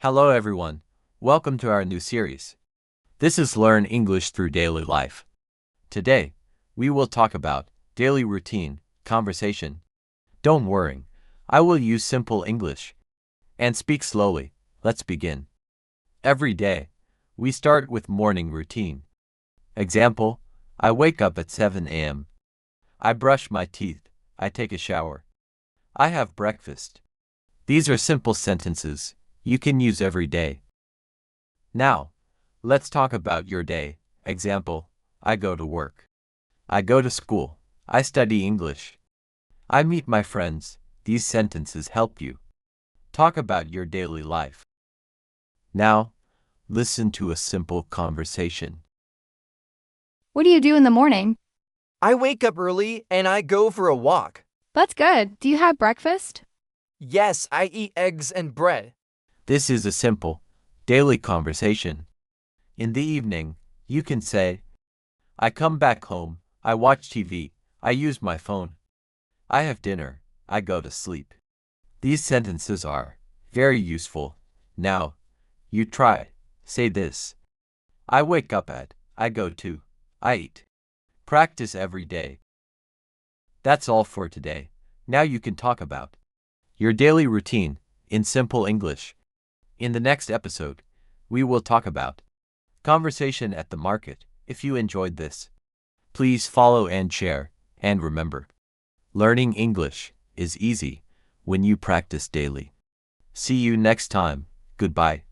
Hello everyone. Welcome to our new series. This is Learn English Through Daily Life. Today, we will talk about daily routine, conversation. Don't worry, I will use simple English and speak slowly. Let's begin. Every day, we start with morning routine. Example, I wake up at 7 a.m. I brush my teeth. I take a shower. I have breakfast. These are simple sentences you can use every day. Now, let's talk about your day. Example, I go to work. I go to school. I study English. I meet my friends. These sentences help you talk about your daily life. Now, listen to a simple conversation. What do you do in the morning? I wake up early and I go for a walk. That's good. Do you have breakfast? Yes, I eat eggs and bread. This is a simple, daily conversation. In the evening, you can say, I come back home, I watch TV, I use my phone. I have dinner, I go to sleep. These sentences are very useful. Now, you try. Say this. I wake up at, I go to, I eat. Practice every day. That's all for today. Now you can talk about your daily routine in simple English. In the next episode, we will talk about conversation at the market. If you enjoyed this, please follow and share. And remember, learning English is easy when you practice daily. See you next time. Goodbye.